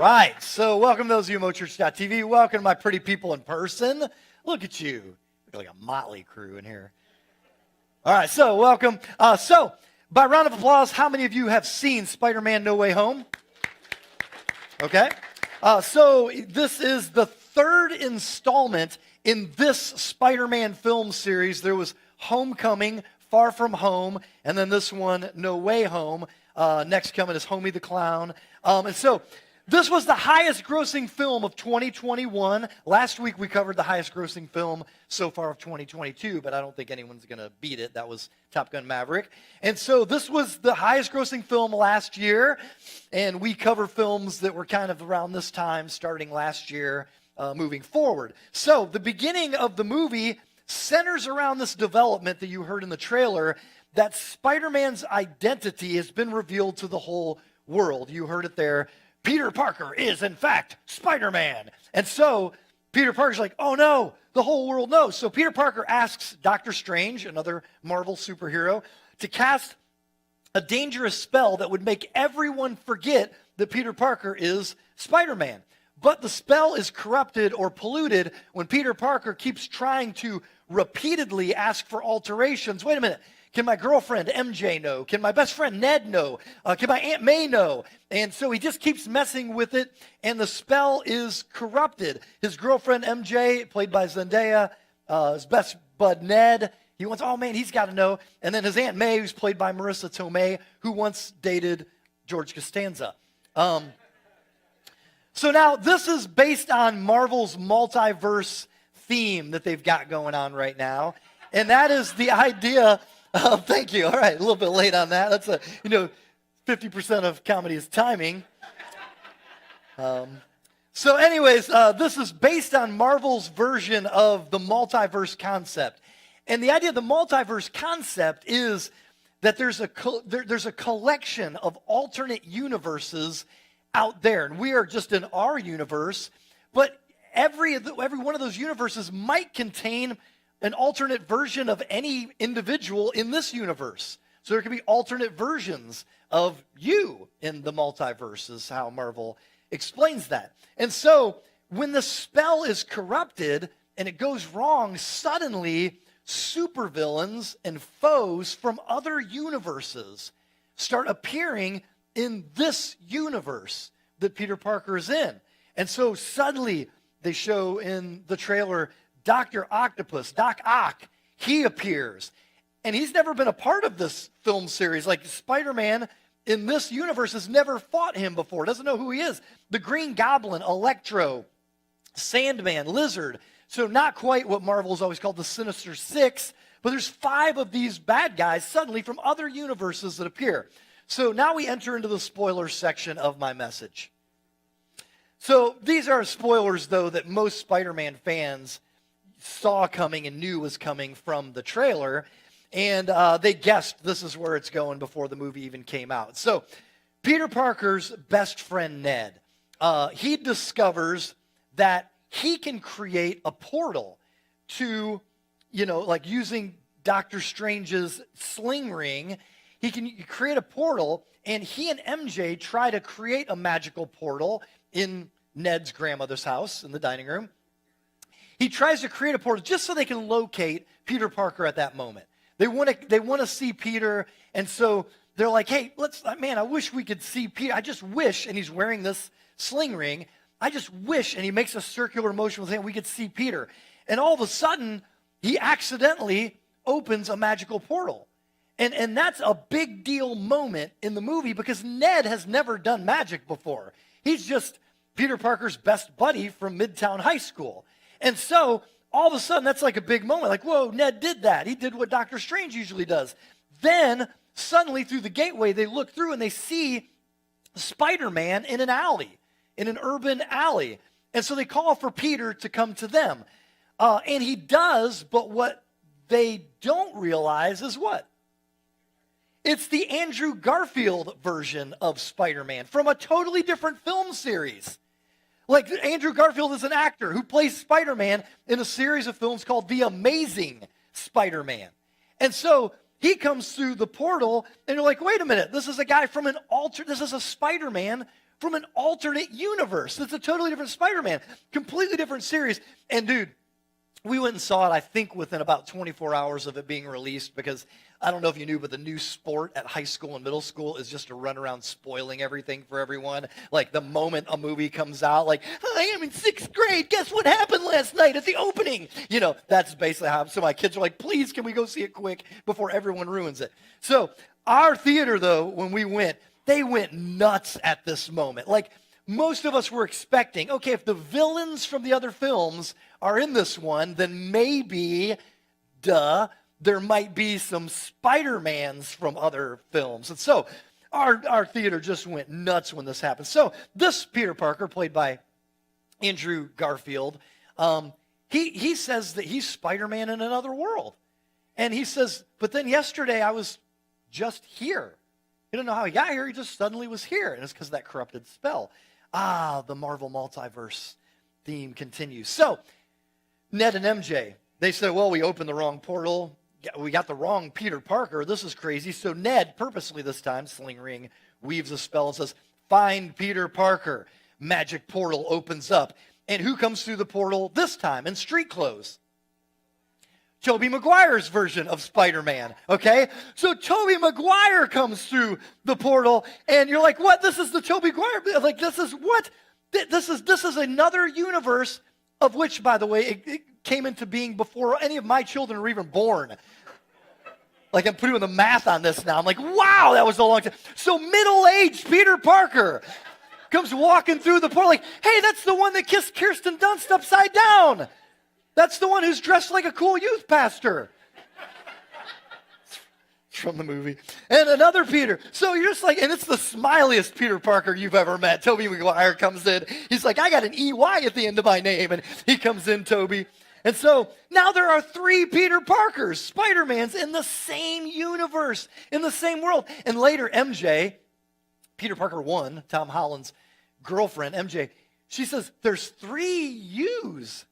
Right, so welcome those of you at MoChurch.tv. Welcome to my pretty people in person. Look at you. Look like a motley crew in here. All right, so welcome. By round of applause, how many of you have seen Spider-Man No Way Home? Okay. So this is the third installment in this Spider-Man film series. There was Homecoming, Far From Home, and then this one, No Way Home. Next coming is Homie the Clown. This was the highest grossing film of 2021. Last week we covered the highest grossing film so far of 2022, but I don't think anyone's going to beat it. That was Top Gun Maverick. And so this was the highest grossing film last year, and we cover films that were kind of around this time starting last year moving forward. So the beginning of the movie centers around this development that you heard in the trailer, that Spider-Man's identity has been revealed to the whole world. You heard it there. Peter Parker is, in fact, Spider-Man. And so Peter Parker's like, oh no, the whole world knows. So Peter Parker asks Doctor Strange, another Marvel superhero, to cast a dangerous spell that would make everyone forget that Peter Parker is Spider-Man. But the spell is corrupted or polluted when Peter Parker keeps trying to repeatedly ask for alterations. Wait a minute. Can my girlfriend MJ know? Can my best friend Ned know? Can my Aunt May know? And so he just keeps messing with it, and the spell is corrupted. His girlfriend MJ, played by Zendaya, his best bud Ned, he wants, oh man, he's got to know. And then his Aunt May, who's played by Marissa Tomei, who once dated George Costanza. So now this is based on Marvel's multiverse theme that they've got going on right now, and that is the idea. Thank you. All right, a little bit late on that. That's 50% of comedy is timing. So anyways, this is based on Marvel's version of the multiverse concept. And the idea of the multiverse concept is that there's a collection of alternate universes out there. And we are just in our universe, but every one of those universes might contain an alternate version of any individual in this universe. So there could be alternate versions of you in the multiverse, is how Marvel explains that. And so when the spell is corrupted and it goes wrong, suddenly supervillains and foes from other universes start appearing in this universe that Peter Parker is in. And so suddenly they show in the trailer Dr. Octopus, Doc Ock, he appears. And he's never been a part of this film series. Like Spider-Man in this universe has never fought him before, doesn't know who he is. The Green Goblin, Electro, Sandman, Lizard. So not quite what Marvel's always called the Sinister Six, but there's 5 of these bad guys suddenly from other universes that appear. So now we enter into the spoiler section of my message. So these are spoilers, though, that most Spider-Man fans saw coming and knew was coming from the trailer, and they guessed this is where it's going before the movie even came out. So Peter Parker's best friend Ned, he discovers that he can create a portal to, like using Doctor Strange's sling ring. He can create a portal, and he and MJ try to create a magical portal in Ned's grandmother's house in the dining room. He tries to create a portal just so they can locate Peter Parker at that moment. They want to see Peter, and so they're like, hey, I wish we could see Peter. I just wish, and he's wearing this sling ring, I just wish, and he makes a circular motion with his hand, we could see Peter. And all of a sudden, he accidentally opens a magical portal. And that's a big deal moment in the movie because Ned has never done magic before. He's just Peter Parker's best buddy from Midtown High School. And so, all of a sudden, that's like a big moment. Like, whoa, Ned did that. He did what Doctor Strange usually does. Then, suddenly, through the gateway, they look through and they see Spider-Man in an alley, in an urban alley. And so they call for Peter to come to them. And he does, but what they don't realize is what? It's the Andrew Garfield version of Spider-Man from a totally different film series. Like Andrew Garfield is an actor who plays Spider-Man in a series of films called The Amazing Spider-Man. And so he comes through the portal, and you're like, wait a minute, this is a guy from this is a Spider-Man from an alternate universe. It's a totally different Spider-Man, completely different series. And dude, we went and saw it, I think, within about 24 hours of it being released, because I don't know if you knew, but the new sport at high school and middle school is just to run around spoiling everything for everyone. Like, the moment a movie comes out, like, I am in 6th grade. Guess what happened last night at the opening? You know, that's basically how. So my kids are like, please, can we go see it quick before everyone ruins it? So our theater, though, when we went, they went nuts at this moment. Like, most of us were expecting, okay, if the villains from the other films are in this one, then maybe, there might be some Spider-Mans from other films. And so our theater just went nuts when this happened. So this Peter Parker, played by Andrew Garfield, he says that he's Spider-Man in another world. And he says, but then yesterday I was just here. He didn't know how he got here. He just suddenly was here. And it's because of that corrupted spell. The Marvel multiverse theme continues. So Ned and MJ, they said, well, we opened the wrong portal. We got the wrong Peter Parker. This is crazy. So Ned, purposely this time, Sling Ring, weaves a spell and says, find Peter Parker. Magic portal opens up. And who comes through the portal this time in street clothes? Tobey Maguire's version of Spider-Man, okay? So Tobey Maguire comes through the portal, and you're like, what? This is the Tobey Maguire? Like, this is what? This is another universe, of which, by the way, it came into being before any of my children were even born. Like, I'm putting the math on this now. I'm like, wow, that was a long time. So middle-aged Peter Parker comes walking through the portal like, hey, that's the one that kissed Kirsten Dunst upside down. That's the one who's dressed like a cool youth pastor. It's from the movie. And another Peter. So you're just like, and it's the smiliest Peter Parker you've ever met. Tobey Maguire comes in. He's like, I got an EY at the end of my name. And he comes in, Tobey. And so now there are 3 Peter Parkers, Spider-Mans, in the same universe, in the same world. And later, MJ, Peter Parker 1, Tom Holland's girlfriend, MJ, she says, there's 3 yous.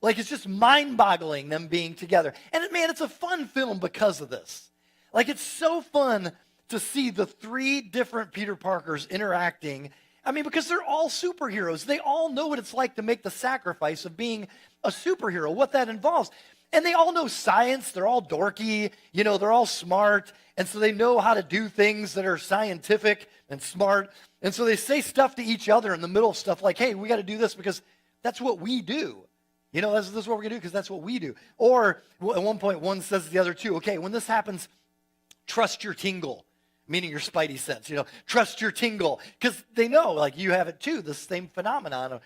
Like, it's just mind-boggling them being together. And man, it's a fun film because of this. Like, it's so fun to see the 3 different Peter Parkers interacting. I mean, because they're all superheroes. They all know what it's like to make the sacrifice of being a superhero, what that involves. And they all know science. They're all dorky. You know, they're all smart. And so they know how to do things that are scientific and smart. And so they say stuff to each other in the middle of stuff like, hey, we got to do this because that's what we do. You know, this is what we're going to do because that's what we do. Or at one point, one says to the other 2, okay, when this happens, trust your tingle, meaning your spidey sense. You know, trust your tingle, because they know, like, you have it too, the same phenomenon of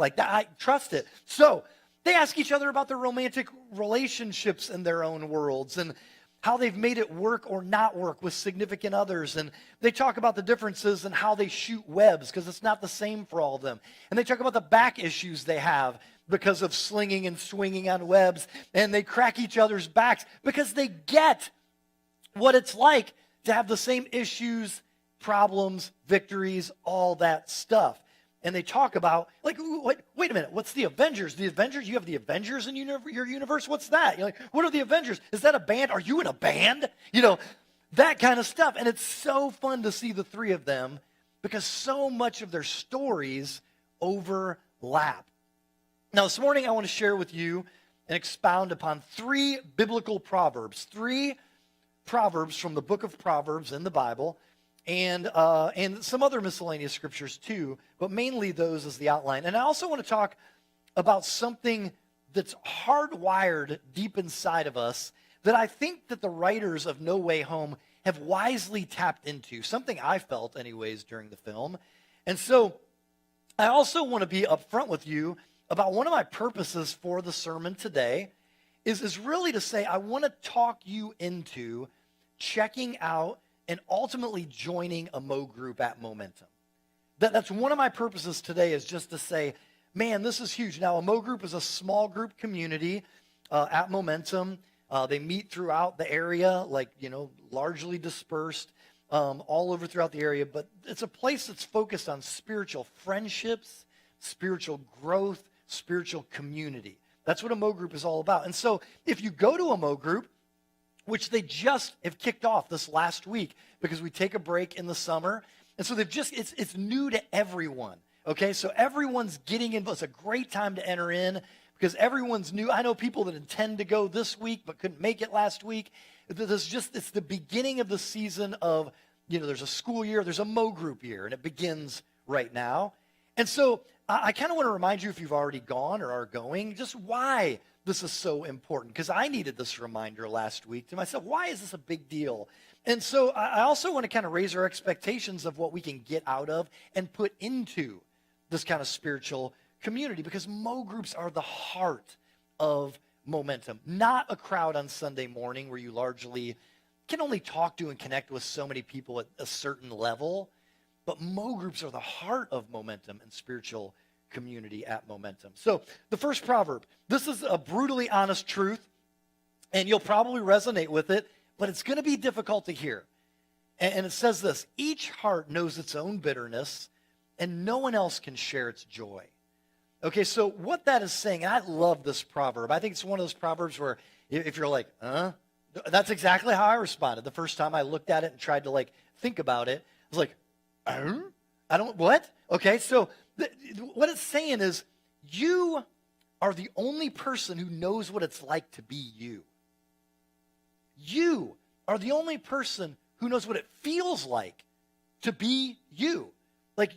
like that. I trust it. So they ask each other about their romantic relationships in their own worlds and how they've made it work or not work with significant others. And they talk about the differences in how they shoot webs, because it's not the same for all of them. And they talk about the back issues they have because of slinging and swinging on webs. And they crack each other's backs because they get what it's like to have the same issues, problems, victories, all that stuff. And they talk about, like, wait a minute, what's the Avengers? The Avengers? You have the Avengers in your universe? What's that? You're like, what are the Avengers? Is that a band? Are you in a band? You know, that kind of stuff. And it's so fun to see the 3 of them because so much of their stories overlap. Now, this morning I want to share with you and expound upon 3 biblical proverbs, 3 proverbs from the book of Proverbs in the Bible, and some other miscellaneous scriptures too, but mainly those as the outline. And I also want to talk about something that's hardwired deep inside of us that I think that the writers of No Way Home have wisely tapped into, something I felt anyways during the film. And so I also want to be upfront with you about one of my purposes for the sermon today is really to say I want to talk you into checking out and ultimately joining a Mo group at Momentum. That's one of my purposes today, is just to say, man, this is huge. Now, a Mo group is a small group community at Momentum. They meet throughout the area, like, you know, largely dispersed all over throughout the area. But it's a place that's focused on spiritual friendships, spiritual growth, spiritual community. That's what a Mo group is all about. And so if you go to a Mo group, which they just have kicked off this last week because we take a break in the summer, And so it's new to everyone. Okay, so everyone's getting in. It's a great time to enter in because everyone's new. I know people that intend to go this week but couldn't make it last week. It's the beginning of the season of, there's a school year, there's a Mo Group year, and it begins right now. And so I kind of want to remind you, if you've already gone or are going, just why this is so important, because I needed this reminder last week to myself. Why is this a big deal? And so I also want to kind of raise our expectations of what we can get out of and put into this kind of spiritual community, because Mo Groups are the heart of Momentum, not a crowd on Sunday morning where you largely can only talk to and connect with so many people at a certain level. But Mo Groups are the heart of Momentum and spiritual community at Momentum. So the first proverb, this is a brutally honest truth, and you'll probably resonate with it, but it's going to be difficult to hear. And it says this: each heart knows its own bitterness, and no one else can share its joy. Okay, so what that is saying, and I love this proverb. I think it's one of those proverbs where if you're like, that's exactly how I responded the first time I looked at it and tried to think about it. I was like, I don't, what? Okay, so what it's saying is you are the only person who knows what it's like to be you. You are the only person who knows what it feels like to be you. When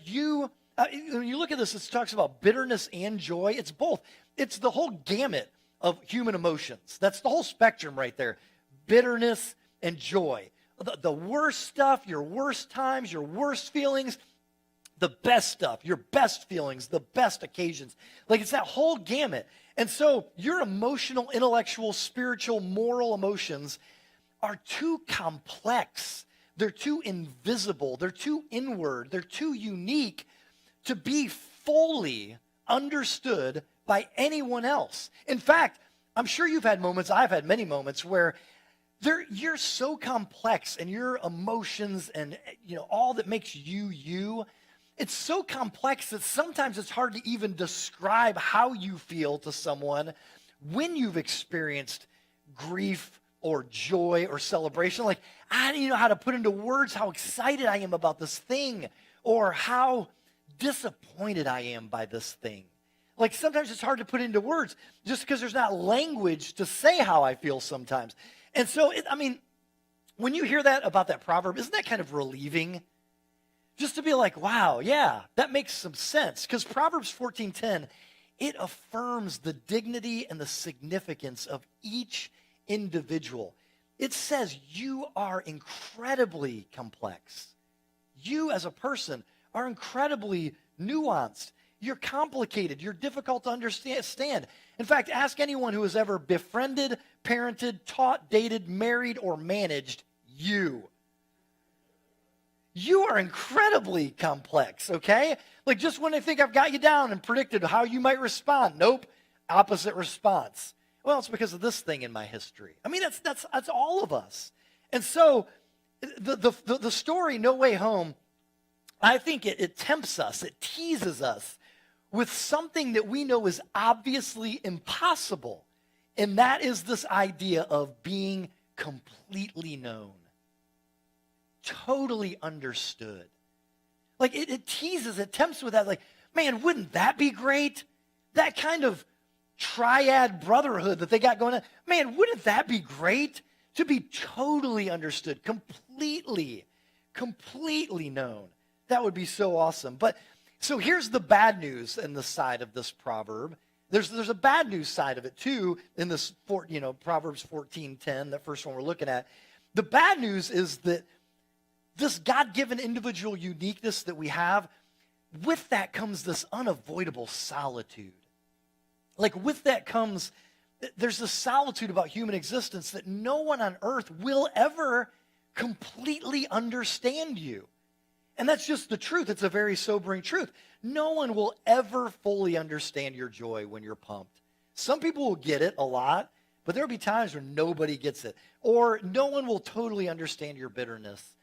you look at this, it talks about bitterness and joy. It's both. It's the whole gamut of human emotions. That's the whole spectrum right there. Bitterness and joy. The worst stuff, your worst times, your worst feelings, the best stuff, your best feelings, the best occasions. It's that whole gamut. And so your emotional, intellectual, spiritual, moral emotions are too complex. They're too invisible. They're too inward. They're too unique to be fully understood by anyone else. In fact, I'm sure you've had moments, I've had many moments where you're so complex, and your emotions and all that makes you you, it's so complex that sometimes it's hard to even describe how you feel to someone when you've experienced grief or joy or celebration. I don't even know how to put into words how excited I am about this thing, or how disappointed I am by this thing. Sometimes it's hard to put into words just because there's not language to say how I feel sometimes. And so, when you hear that about that proverb, isn't that kind of relieving? Just to be like, wow, yeah, that makes some sense. Because Proverbs 14:10, it affirms the dignity and the significance of each individual. It says you are incredibly complex. You as a person are incredibly nuanced. You're complicated. You're difficult to understand. In fact, ask anyone who has ever befriended, parented, taught, dated, married, or managed you. You are incredibly complex, okay? Just when I think I've got you down and predicted how you might respond, nope, opposite response. Well, it's because of this thing in my history. That's all of us. And so the story No Way Home, I think it tempts us, it teases us with something that we know is obviously impossible, and that is this idea of being completely known, totally understood. It teases, it tempts with that, man, wouldn't that be great? That kind of triad brotherhood that they got going on. Man, wouldn't that be great? To be totally understood, completely known. That would be so awesome. But so here's the bad news in the side of this proverb. There's a bad news side of it too in this Proverbs 14:10, the first one we're looking at. The bad news is that this God-given individual uniqueness that we have, with that comes this unavoidable solitude. With that comes, there's this solitude about human existence that no one on earth will ever completely understand you. And that's just the truth. It's a very sobering truth. No one will ever fully understand your joy when you're pumped. Some people will get it a lot, but there'll be times where nobody gets it. Or no one will totally understand your bitterness.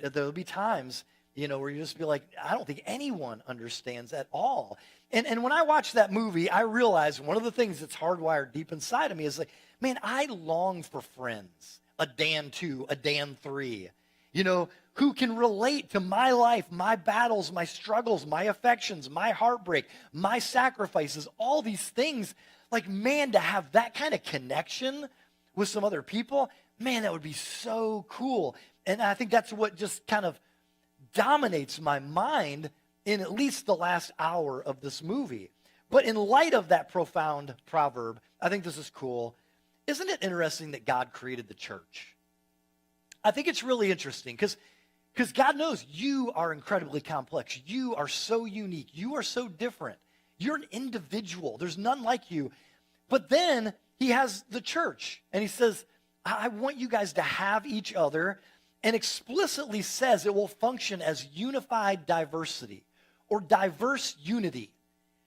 There'll be times, where you just be like, I don't think anyone understands at all. And when I watch that movie, I realize one of the things that's hardwired deep inside of me is man, I long for friends, a Dan 2, a Dan 3, who can relate to my life, my battles, my struggles, my affections, my heartbreak, my sacrifices, all these things. Like, man, to have that kind of connection with some other people, man, that would be so cool. And I think that's what just kind of dominates my mind in at least the last hour of this movie. But in light of that profound proverb, I think this is cool. Isn't it interesting that God created the church? I think it's really interesting because God knows you are incredibly complex. You are so unique. You are so different. You're an individual. There's none like you. But then he has the church, and he says, I want you guys to have each other, and explicitly says it will function as unified diversity or diverse unity.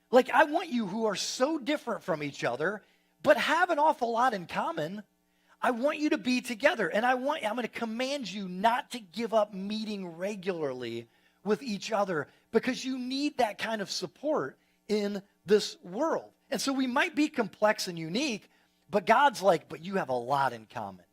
Like, I want you who are so different from each other, but have an awful lot in common. I want you to be together, and I'm going to command you not to give up meeting regularly with each other because you need that kind of support in this world. And so we might be complex and unique, but God's like, but you have a lot in common.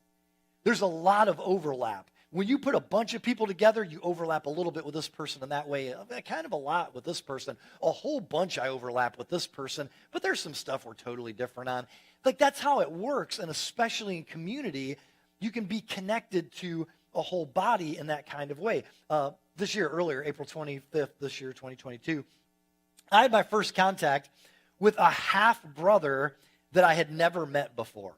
There's a lot of overlap. When you put a bunch of people together, you overlap a little bit with this person in that way, kind of a lot with this person. A whole bunch I overlap with this person, but there's some stuff we're totally different on. Like, that's how it works, and especially in community, you can be connected to a whole body in that kind of way. This year, earlier, April 25th, this year, 2022, I had my first contact with a half-brother that I had never met before.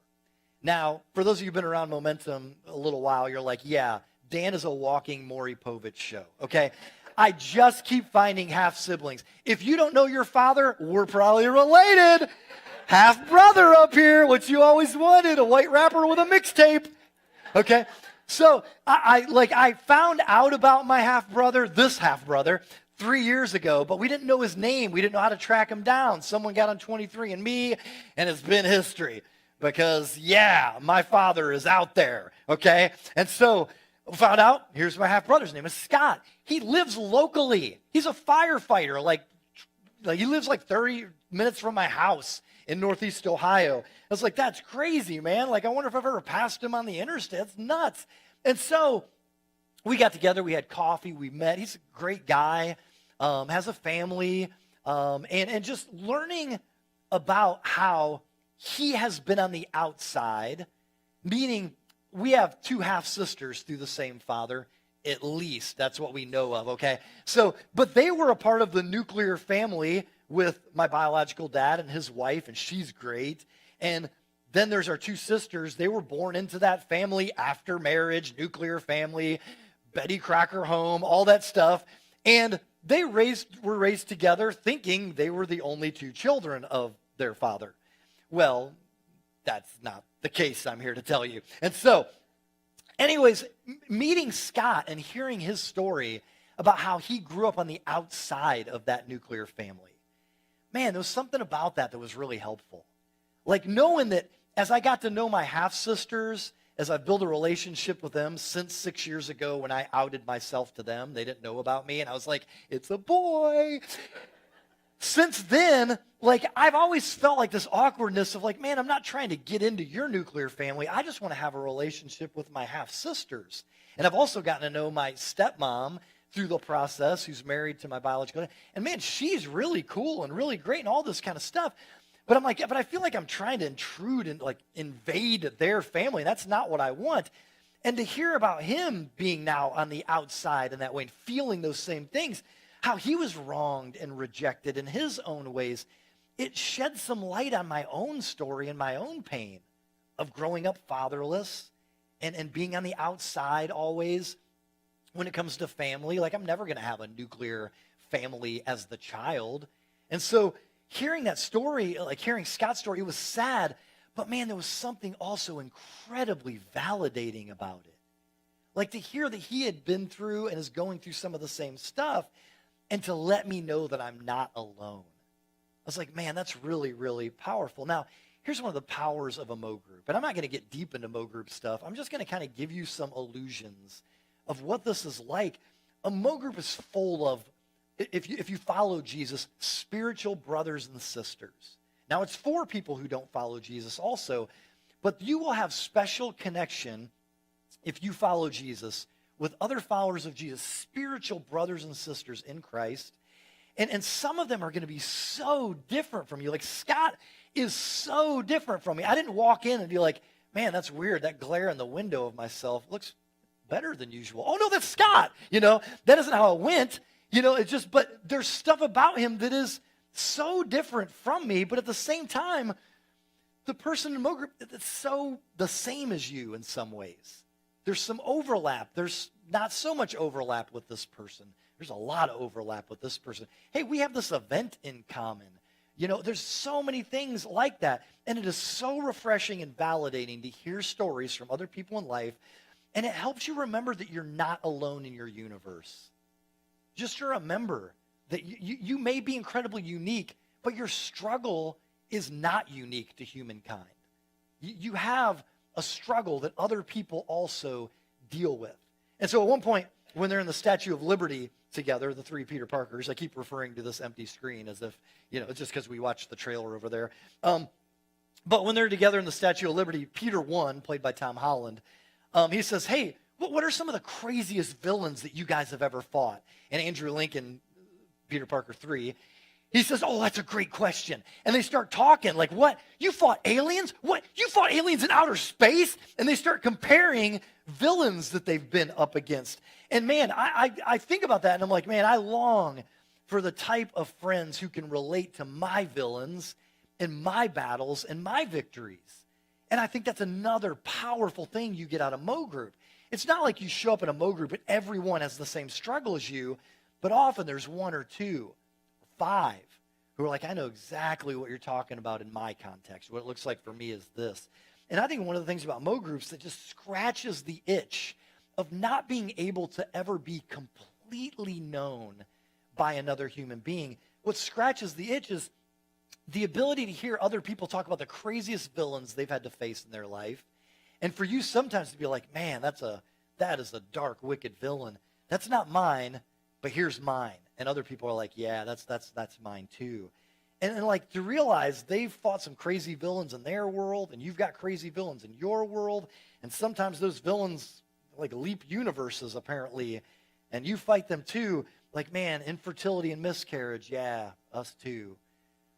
Now, for those of you who've been around Momentum a little while, you're like, yeah, Dan is a walking Maury Povich show, okay? I just keep finding half-siblings. If you don't know your father, we're probably related. Half-brother up here, what you always wanted, a white rapper with a mixtape, okay? So I found out about my half-brother, this half-brother, 3 years ago, but we didn't know his name. We didn't know how to track him down. Someone got on 23andMe, and it's been history. Because, yeah, my father is out there, okay? And so found out, here's my half-brother's name is Scott. He lives locally. He's a firefighter. Like he lives like 30 minutes from my house in Northeast Ohio. I was like, that's crazy, man. Like, I wonder if I've ever passed him on the interstate. It's nuts. And so we got together. We had coffee. We met. He's a great guy, has a family, and just learning about how he has been on the outside, meaning we have two half-sisters through the same father, at least. That's what we know of, okay? So, but they were a part of the nuclear family with my biological dad and his wife, and she's great. And then there's our two sisters. They were born into that family after marriage, nuclear family, Betty Crocker home, all that stuff. And they were raised together thinking they were the only two children of their father. Well, that's not the case, I'm here to tell you. And so, anyways, meeting Scott and hearing his story about how he grew up on the outside of that nuclear family, man, there was something about that was really helpful. Like, knowing that as I got to know my half-sisters, as I built a relationship with them since 6 years ago when I outed myself to them, they didn't know about me, and I was like, it's a boy. Since then, like, I've always felt like this awkwardness of like, man, I'm not trying to get into your nuclear family. I just want to have a relationship with my half-sisters. And I've also gotten to know my stepmom through the process, who's married to my biological dad. And man, she's really cool and really great and all this kind of stuff. But I'm like, but I feel like I'm trying to intrude and like invade their family. That's not what I want. And to hear about him being now on the outside in that way and feeling those same things, how he was wronged and rejected in his own ways, it shed some light on my own story and my own pain of growing up fatherless and being on the outside always when it comes to family. Like, I'm never going to have a nuclear family as the child. And so hearing that story, like hearing Scott's story, it was sad, but man, there was something also incredibly validating about it. Like, to hear that he had been through and is going through some of the same stuff, and to let me know that I'm not alone. I was like, man, that's really, really powerful. Now, here's one of the powers of a Mo group. And I'm not going to get deep into Mo group stuff. I'm just going to kind of give you some illusions of what this is like. A Mo group is full of, if you follow Jesus, spiritual brothers and sisters. Now, it's for people who don't follow Jesus also, but you will have special connection if you follow Jesus with other followers of Jesus, spiritual brothers and sisters in Christ. And some of them are going to be so different from you. Like Scott is so different from me. I didn't walk in and be like, man, that's weird. That glare in the window of myself looks better than usual. Oh, no, that's Scott. That isn't how it went. But there's stuff about him that is so different from me. But at the same time, the person in Mo Group is so the same as you in some ways. There's some overlap. There's not so much overlap with this person. There's a lot of overlap with this person. Hey, we have this event in common. There's so many things like that. And it is so refreshing and validating to hear stories from other people in life. And it helps you remember that you're not alone in your universe. Just to remember that you may be incredibly unique, but your struggle is not unique to humankind. You have a struggle that other people also deal with. And so at one point, when they're in the Statue of Liberty together, the three Peter Parkers, I keep referring to this empty screen as if, it's just because we watched the trailer over there. But when they're together in the Statue of Liberty, Peter 1, played by Tom Holland, he says, hey, what are some of the craziest villains that you guys have ever fought? And Andrew Lincoln, Peter Parker 3, he says, oh, that's a great question. And they start talking like, what? You fought aliens? What? You fought aliens in outer space? And they start comparing villains that they've been up against. And man, I think about that and I'm like, man, I long for the type of friends who can relate to my villains and my battles and my victories. And I think that's another powerful thing you get out of Mo Group. It's not like you show up in a Mo Group and everyone has the same struggle as you, but often there's one or two, 5 who are like, I know exactly what you're talking about in my context. What it looks like for me is this. And I think one of the things about Mo Groups that just scratches the itch of not being able to ever be completely known by another human being. What scratches the itch is the ability to hear other people talk about the craziest villains they've had to face in their life. And for you sometimes to be like, man, that is a dark, wicked villain. That's not mine, but here's mine. And other people are like, yeah, that's mine too. And like to realize they've fought some crazy villains in their world, and you've got crazy villains in your world. And sometimes those villains like leap universes apparently, and you fight them too. Like, man, infertility and miscarriage, yeah, us too.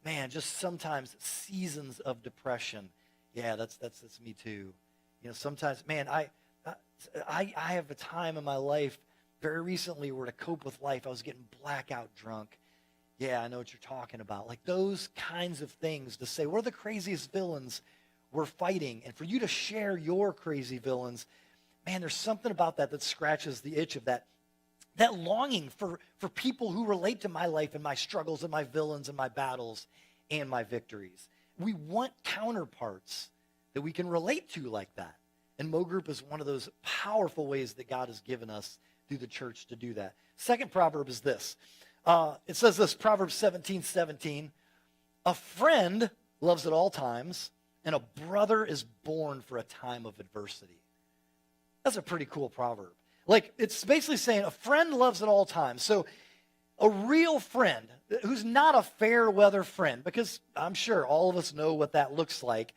Man, just sometimes seasons of depression. Yeah, that's me too. Sometimes, man, I have a time in my life very recently where to cope with life, I was getting blackout drunk. Yeah, I know what you're talking about. Like those kinds of things to say, what are the craziest villains we're fighting? And for you to share your crazy villains, man, there's something about that scratches the itch of that longing for people who relate to my life and my struggles and my villains and my battles and my victories. We want counterparts that we can relate to like that. And Mo Group is one of those powerful ways that God has given us through the church to do that. Second proverb is this. It says this, Proverbs 17:17. A friend loves at all times, and a brother is born for a time of adversity. That's a pretty cool proverb. Like, it's basically saying a friend loves at all times. So a real friend who's not a fair weather friend, because I'm sure all of us know what that looks like.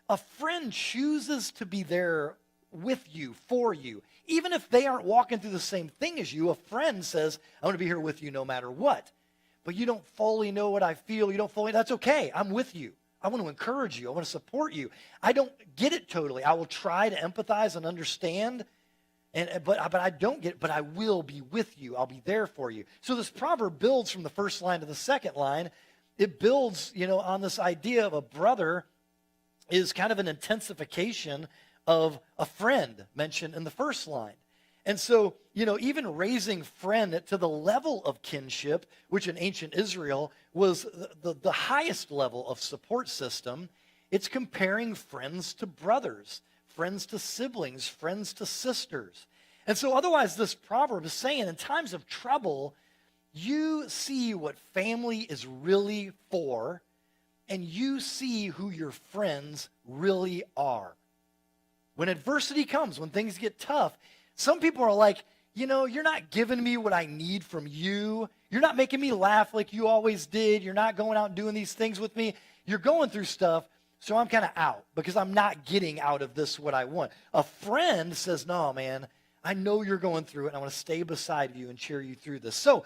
A friend chooses to be there with you, for you. Even if they aren't walking through the same thing as you, a friend says, I'm going to be here with you no matter what. But you don't fully know what I feel. That's okay. I'm with you. I want to encourage you. I want to support you. I don't get it totally. I will try to empathize and understand. But I don't get it, but I will be with you. I'll be there for you. So this proverb builds from the first line to the second line. It builds, on this idea of a brother is kind of an intensification of a friend mentioned in the first line. And so, even raising friend to the level of kinship, which in ancient Israel was the highest level of support system, it's comparing friends to brothers, friends to siblings, friends to sisters. And so otherwise this proverb is saying in times of trouble, you see what family is really for, and you see who your friends really are. When adversity comes, when things get tough, some people are like, you're not giving me what I need from you. You're not making me laugh like you always did. You're not going out and doing these things with me. You're going through stuff, so I'm kind of out because I'm not getting out of this what I want. A friend says, no, man, I know you're going through it, and I want to stay beside you and cheer you through this. So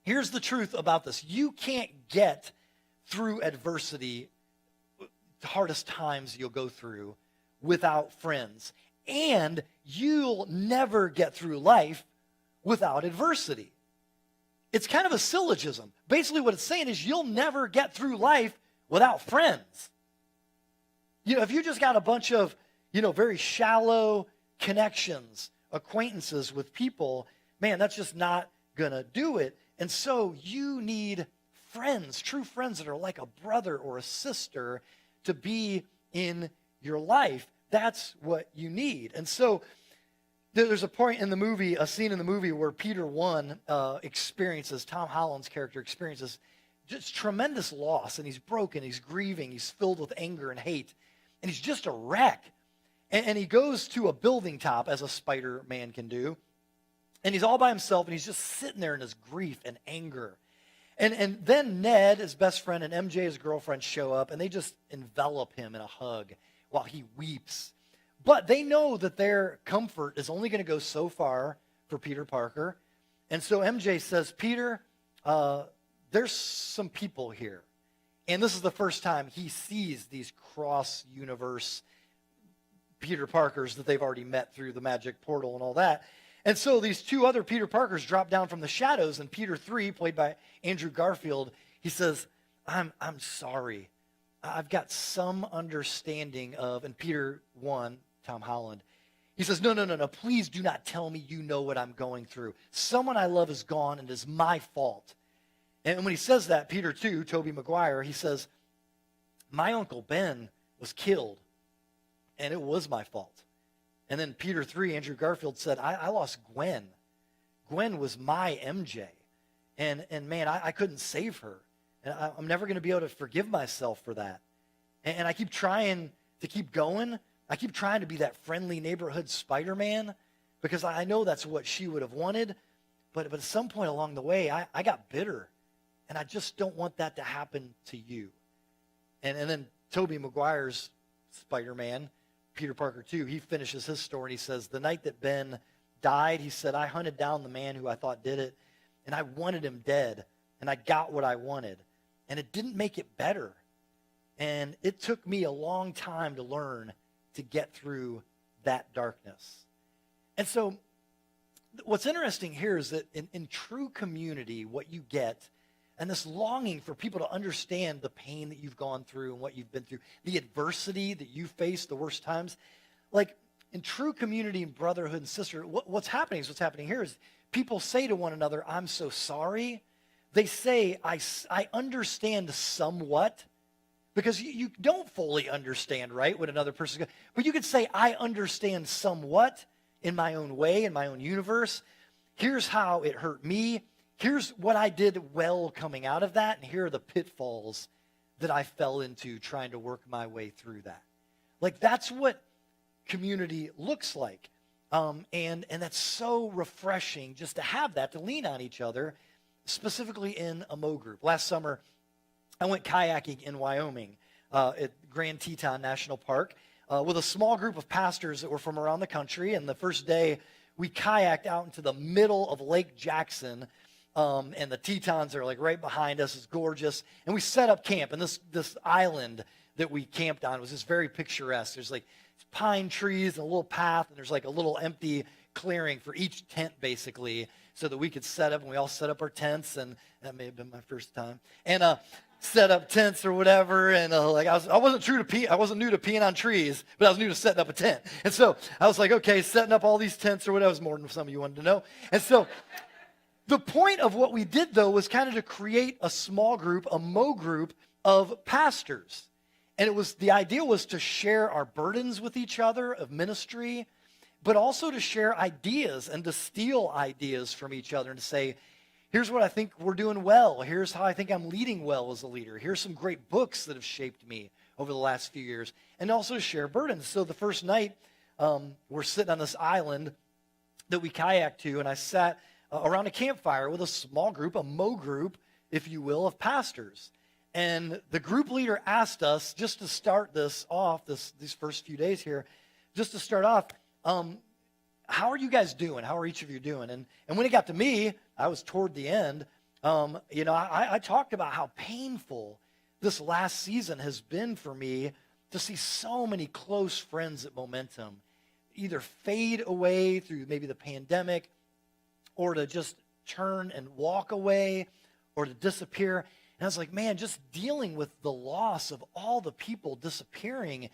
here's the truth about this. You can't get through adversity, the hardest times you'll go through, without friends. And you'll never get through life without adversity. It's kind of a syllogism. Basically what it's saying is you'll never get through life without friends. If you just got a bunch of, very shallow connections, acquaintances with people, man, that's just not going to do it. And so you need friends, true friends that are like a brother or a sister to be in your life. That's what you need. And so there's a point in the movie, a scene in the movie where Peter experiences, Tom Holland's character experiences just tremendous loss, and he's broken, he's grieving, he's filled with anger and hate, and he's just a wreck. And he goes to a building top, as a Spider-Man can do, and he's all by himself, and he's just sitting there in his grief and anger. And then Ned, his best friend, and MJ, his girlfriend, show up, and they just envelop him in a hug while he weeps. But they know that their comfort is only going to go so far for Peter Parker. And so MJ says, Peter, there's some people here. And this is the first time he sees these cross-universe Peter Parkers that they've already met through the magic portal and all that. And so these two other Peter Parkers drop down from the shadows, and Peter 3, played by Andrew Garfield, he says, I'm sorry. I've got some understanding of, and Peter 1, Tom Holland, he says, no, please do not tell me you know what I'm going through. Someone I love is gone, and it is my fault. And when he says that, Peter 2, Tobey Maguire, he says, my Uncle Ben was killed, and it was my fault. And then Peter 3, Andrew Garfield said, I lost Gwen. Gwen was my MJ. And man, I couldn't save her. And I'm never going to be able to forgive myself for that. And I keep trying to keep going. I keep trying to be that friendly neighborhood Spider-Man because I know that's what she would have wanted. But at some point along the way, I got bitter. And I just don't want that to happen to you. And then Tobey Maguire's Spider-Man, Peter Parker 2, he finishes his story and he says, the night that Ben died, he said, I hunted down the man who I thought did it, and I wanted him dead, and I got what I wanted. And it didn't make it better. And it took me a long time to learn to get through that darkness. And so what's interesting here is that in true community, what you get, and this longing for people to understand the pain that you've gone through and what you've been through, the adversity that you face, the worst times, like in true community and brotherhood and sisterhood, what's happening here is people say to one another, I'm so sorry. They say, I understand somewhat, because you don't fully understand, right, what another person's going. But you could say, I understand somewhat in my own way, in my own universe. Here's how it hurt me. Here's what I did well coming out of that, and here are the pitfalls that I fell into trying to work my way through that. Like, that's what community looks like. And that's so refreshing just to have that, to lean on each other, specifically in a Mo group. Last summer, I went kayaking in Wyoming at Grand Teton National Park with a small group of pastors that were from around the country. And the first day, we kayaked out into the middle of Lake Jackson, and the Tetons are like right behind us. It's gorgeous. And we set up camp, and this island that we camped on was just very picturesque. There's like pine trees and a little path, and there's like a little empty clearing for each tent, basically, so that we could set up, and we all set up our tents, and that may have been my first time, and set up tents or whatever, and I wasn't new to peeing on trees, but I was new to setting up a tent, and so I was like, okay, setting up all these tents or whatever was more than some of you wanted to know, and so the point of what we did, though, was kind of to create a small group, a Mo group of pastors. And the idea was to share our burdens with each other of ministry, but also to share ideas and to steal ideas from each other and to say, here's what I think we're doing well. Here's how I think I'm leading well as a leader. Here's some great books that have shaped me over the last few years. And also to share burdens. So the first night, we're sitting on this island that we kayaked to, and I sat around a campfire with a small group, a Mo group, if you will, of pastors. And the group leader asked us, just to start this off, these first few days here, just to start off, how are you guys doing? How are each of you doing? And when it got to me, I was toward the end. I talked about how painful this last season has been for me to see so many close friends at Momentum either fade away through maybe the pandemic or to just turn and walk away or to disappear. And I was like, man, just dealing with the loss of all the people disappearing,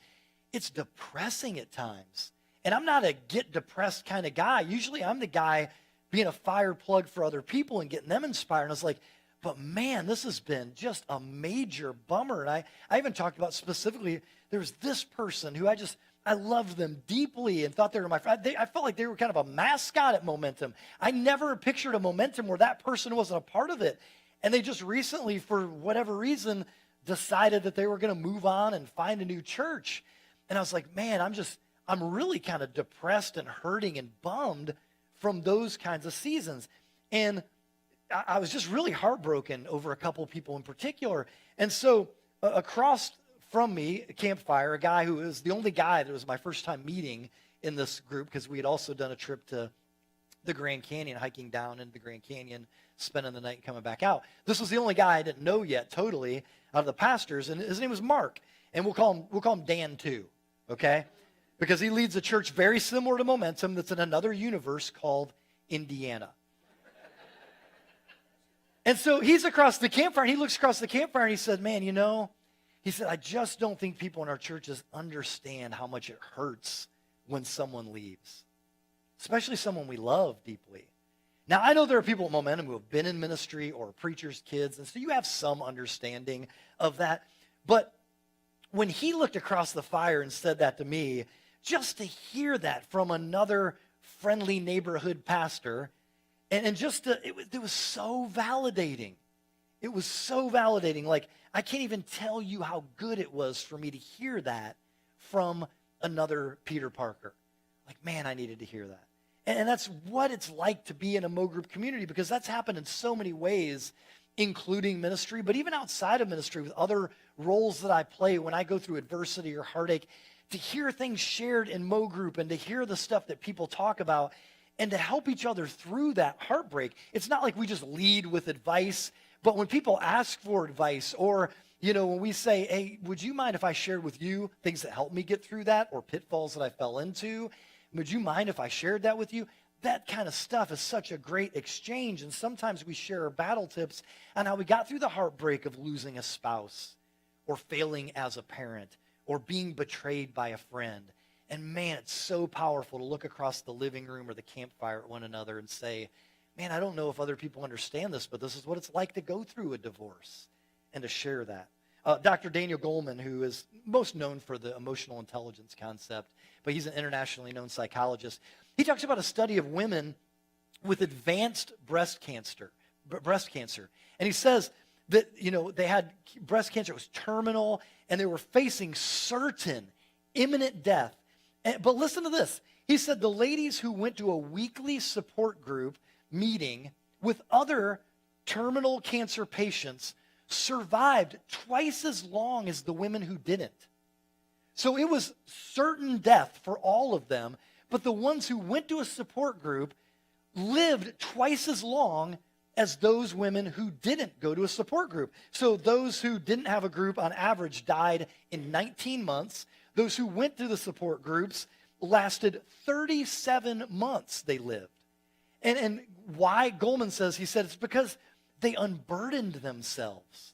it's depressing at times. And I'm not a get depressed kind of guy. Usually I'm the guy being a fire plug for other people and getting them inspired. And I was like, but man, this has been just a major bummer. And I even talked about specifically, there was this person who I loved them deeply and thought they were my friend. I felt like they were kind of a mascot at Momentum. I never pictured a Momentum where that person wasn't a part of it. And they just recently, for whatever reason, decided that they were going to move on and find a new church. And I was like, man, I'm really kind of depressed and hurting and bummed from those kinds of seasons. And I was just really heartbroken over a couple of people in particular. And so across from me, Campfire, a guy who was the only guy that was my first time meeting in this group, because we had also done a trip to the Grand Canyon, hiking down into the Grand Canyon, spending the night and coming back out. This was the only guy I didn't know yet totally out of the pastors, and his name was Mark. And we'll call him Dan too, okay? Because he leads a church very similar to Momentum that's in another universe called Indiana. And so he's across the campfire, and he looks across the campfire, and he said, man, he said, I just don't think people in our churches understand how much it hurts when someone leaves, especially someone we love deeply. Now, I know there are people at Momentum who have been in ministry or preachers' kids, and so you have some understanding of that. But when he looked across the fire and said that to me, just to hear that from another friendly neighborhood pastor, and it was so validating. It was so validating. Like, I can't even tell you how good it was for me to hear that from another Peter Parker. Like, man, I needed to hear that. And that's what it's like to be in a Mo Group community, because that's happened in so many ways, including ministry, but even outside of ministry with other roles that I play when I go through adversity or heartache. To hear things shared in Mo Group and to hear the stuff that people talk about and to help each other through that heartbreak. It's not like we just lead with advice, but when people ask for advice, or when we say, hey, would you mind if I shared with you things that helped me get through that, or pitfalls that I fell into? Would you mind if I shared that with you? That kind of stuff is such a great exchange. And sometimes we share our battle tips on how we got through the heartbreak of losing a spouse, or failing as a parent, or being betrayed by a friend. And man, it's so powerful to look across the living room or the campfire at one another and say, man, I don't know if other people understand this, but this is what it's like to go through a divorce, and to share that. Dr. Daniel Goleman, who is most known for the emotional intelligence concept, but he's an internationally known psychologist. He talks about a study of women with advanced breast cancer. And he says that, they had breast cancer, it was terminal, and they were facing certain imminent death. But listen to this. He said the ladies who went to a weekly support group meeting with other terminal cancer patients survived twice as long as the women who didn't. So it was certain death for all of them, but the ones who went to a support group lived twice as long as those women who didn't go to a support group. So those who didn't have a group on average died in 19 months. Those who went to the support groups lasted 37 months they lived. And why? Goleman says, he said, it's because they unburdened themselves.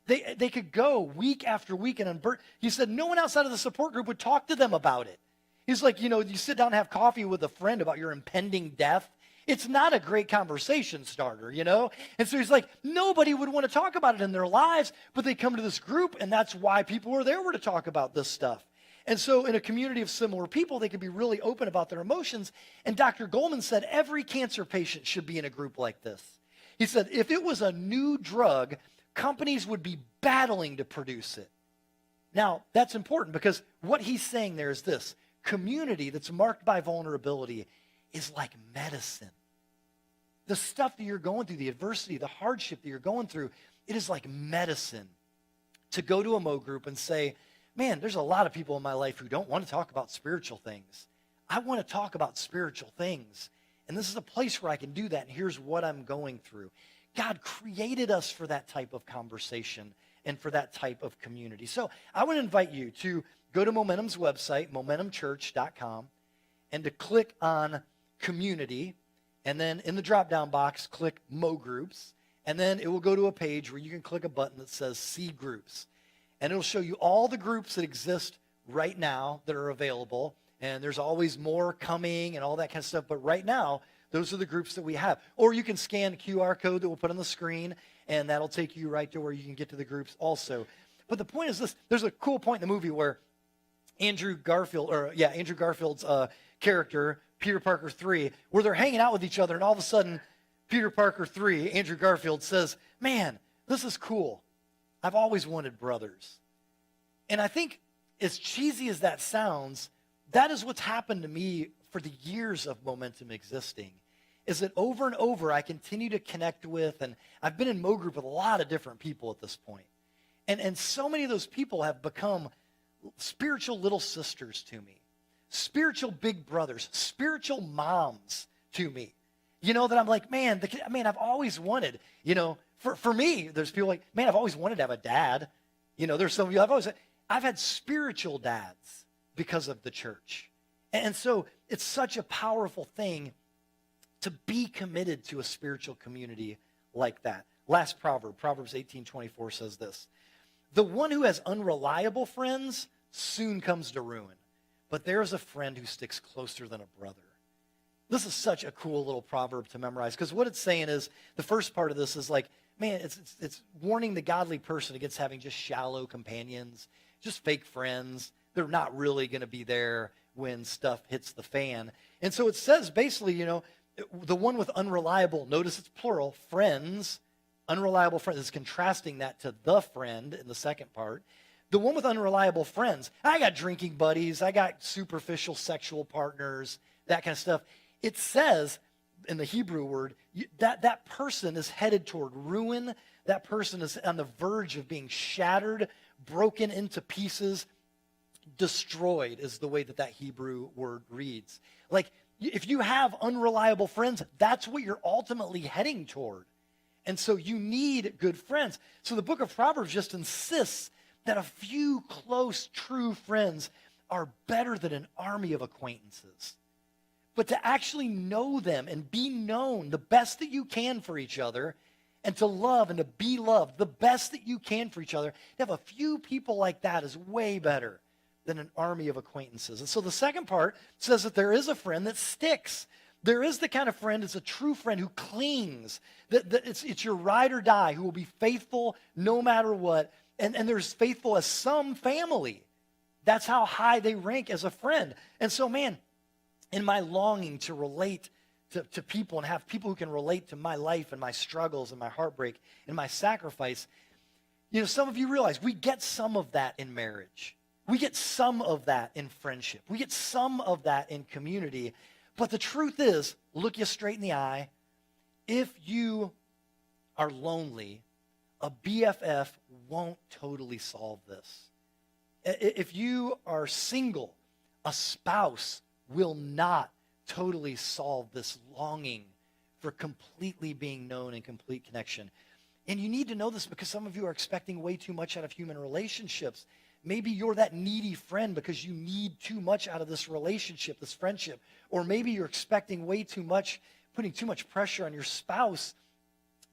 They could go week after week and unburden. He said no one outside of the support group would talk to them about it. He's like, you sit down and have coffee with a friend about your impending death. It's not a great conversation starter, And so he's like, nobody would want to talk about it in their lives, but they come to this group, and that's why people were there to talk about this stuff. And so in a community of similar people, they could be really open about their emotions. And Dr. Goleman said every cancer patient should be in a group like this. He said if it was a new drug, companies would be battling to produce it. Now, that's important, because what he's saying there is this: community that's marked by vulnerability is like medicine. The stuff that you're going through, the adversity, the hardship that you're going through, it is like medicine. To go to a Mo Group and say, man, there's a lot of people in my life who don't want to talk about spiritual things. I want to talk about spiritual things. And this is a place where I can do that. And here's what I'm going through. God created us for that type of conversation and for that type of community. So I want to invite you to go to Momentum's website, momentumchurch.com, and to click on community. And then in the drop-down box, click Mo Groups. And then it will go to a page where you can click a button that says See Groups. And it'll show you all the groups that exist right now that are available. And there's always more coming and all that kind of stuff. But right now, those are the groups that we have. Or you can scan the QR code that we'll put on the screen, and that'll take you right to where you can get to the groups also. But the point is this. There's a cool point in the movie where Andrew Garfield's character, Peter Parker 3, where they're hanging out with each other, and all of a sudden, Peter Parker 3, Andrew Garfield says, man, this is cool. I've always wanted brothers. And I think, as cheesy as that sounds, that is what's happened to me for the years of Momentum existing, is that over and over I continue to connect with, and I've been in Mo Group with a lot of different people at this point. And so many of those people have become spiritual little sisters to me, spiritual big brothers, spiritual moms to me. You know, that I'm like, man, I've always wanted, for me, there's people like, man, I've always wanted to have a dad. There's some of you, I've had spiritual dads because of the church. And so it's such a powerful thing to be committed to a spiritual community like that. Last proverb, Proverbs 18:24 says this: the one who has unreliable friends soon comes to ruin, but there is a friend who sticks closer than a brother. This is such a cool little proverb to memorize, because what it's saying is, the first part of this is like, man, it's warning the godly person against having just shallow companions, just fake friends. They're not really going to be there when stuff hits the fan. And so it says basically, the one with unreliable, notice it's plural, friends, unreliable friends, is contrasting that to the friend in the second part. The one with unreliable friends, I got drinking buddies, I got superficial sexual partners, that kind of stuff. It says in the Hebrew word that person is headed toward ruin. That person is on the verge of being shattered, broken into pieces, destroyed is the way that Hebrew word reads. Like, if you have unreliable friends, that's what you're ultimately heading toward. And so you need good friends. So the book of Proverbs just insists that a few close, true friends are better than an army of acquaintances. But to actually know them and be known the best that you can for each other, and to love and to be loved the best that you can for each other, to have a few people like that is way better than an army of acquaintances. And so the second part says that there is a friend that sticks. There is the kind of friend that's a true friend who clings. That it's your ride or die, who will be faithful no matter what. And there's faithful as some family. That's how high they rank as a friend. And so, man, in my longing to relate to people and have people who can relate to my life and my struggles and my heartbreak and my sacrifice, some of you realize we get some of that in marriage. We get some of that in friendship. We get some of that in community. But the truth is, look you straight in the eye, if you are lonely, a BFF won't totally solve this. If you are single, a spouse will not totally solve this longing for completely being known and complete connection. And you need to know this because some of you are expecting way too much out of human relationships. Maybe you're that needy friend because you need too much out of this relationship, this friendship. Or maybe you're expecting way too much, putting too much pressure on your spouse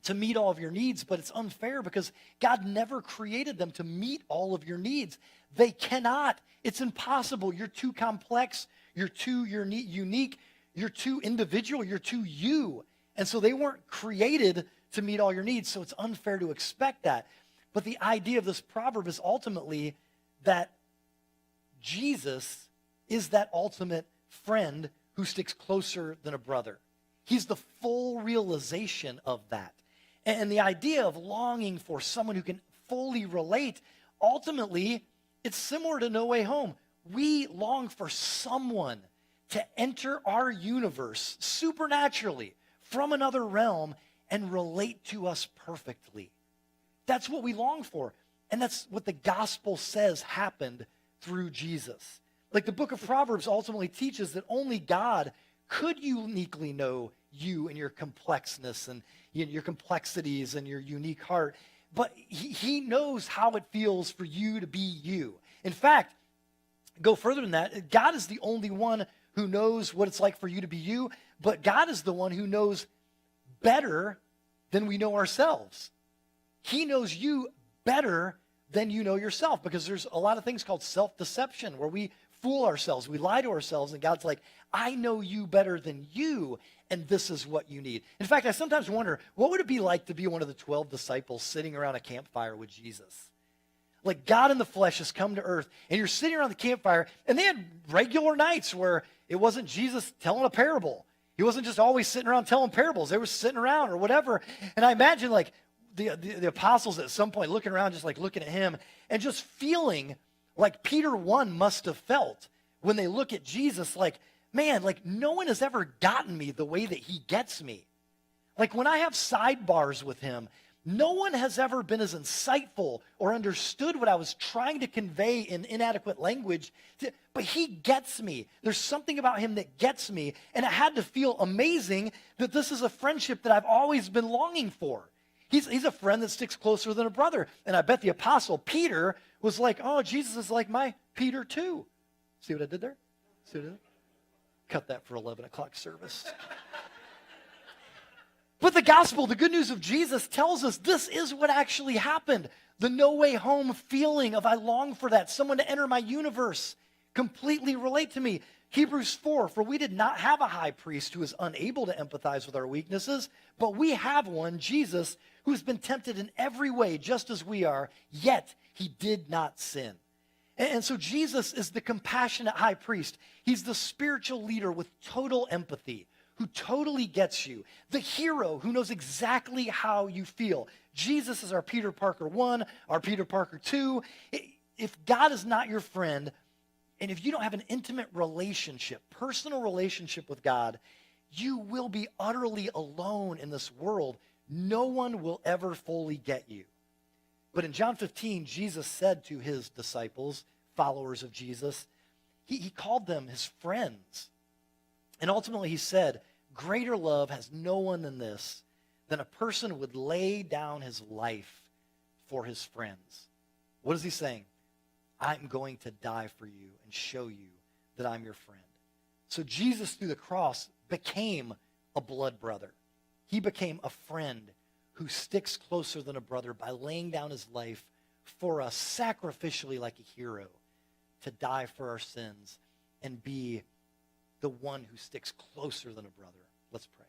to meet all of your needs, but it's unfair because God never created them to meet all of your needs. They cannot. It's impossible. You're too complex. You're too unique. You're too individual. You're too you. And so they weren't created to meet all your needs, so it's unfair to expect that. But the idea of this proverb is ultimately that Jesus is that ultimate friend who sticks closer than a brother. He's the full realization of that. And the idea of longing for someone who can fully relate, ultimately, it's similar to No Way Home. We long for someone to enter our universe supernaturally from another realm and relate to us perfectly. That's what we long for. And that's what the gospel says happened through Jesus. Like the book of Proverbs ultimately teaches that only God could uniquely know you and your complexness and your complexities and your unique heart. But he knows how it feels for you to be you. In fact, go further than that, God is the only one who knows what it's like for you to be you, but God is the one who knows better than we know ourselves. He knows you better than you know yourself, because there's a lot of things called self-deception where we fool ourselves, we lie to ourselves, and God's like, I know you better than you, and this is what you need. In fact, I sometimes wonder, what would it be like to be one of the 12 disciples sitting around a campfire with Jesus? Like God in the flesh has come to earth, and you're sitting around the campfire, and they had regular nights where it wasn't Jesus telling a parable. He wasn't just always sitting around telling parables. They were sitting around or whatever. And I imagine like the apostles at some point looking around, just like looking at him and just feeling like Peter 1 must have felt when they look at Jesus, like, man, like no one has ever gotten me the way that he gets me. Like when I have sidebars with him, no one has ever been as insightful or understood what I was trying to convey in inadequate language, but he gets me. There's something about him that gets me, and it had to feel amazing that this is a friendship that I've always been longing for. He's a friend that sticks closer than a brother, and I bet the apostle Peter was like, oh, Jesus is like my Peter too. See what I did there? See what I did? Cut that for 11 o'clock service. But the gospel, the good news of Jesus, tells us this is what actually happened. The no way home feeling of I long for that, someone to enter my universe, completely relate to me. Hebrews 4, for we did not have a high priest who is unable to empathize with our weaknesses, but we have one, Jesus, who's been tempted in every way, just as we are, yet he did not sin. And so Jesus is the compassionate high priest. He's the spiritual leader with total empathy, who totally gets you, the hero who knows exactly how you feel. Jesus is our Peter Parker 1, our Peter Parker 2. If God is not your friend, and if you don't have an intimate relationship, personal relationship with God, you will be utterly alone in this world. No one will ever fully get you. But in John 15, Jesus said to his disciples, followers of Jesus, he called them his friends. And ultimately he said, greater love has no one than this, than a person would lay down his life for his friends. What is he saying? I'm going to die for you and show you that I'm your friend. So Jesus, through the cross, became a blood brother. He became a friend who sticks closer than a brother by laying down his life for us sacrificially like a hero to die for our sins and be the one who sticks closer than a brother. Let's pray.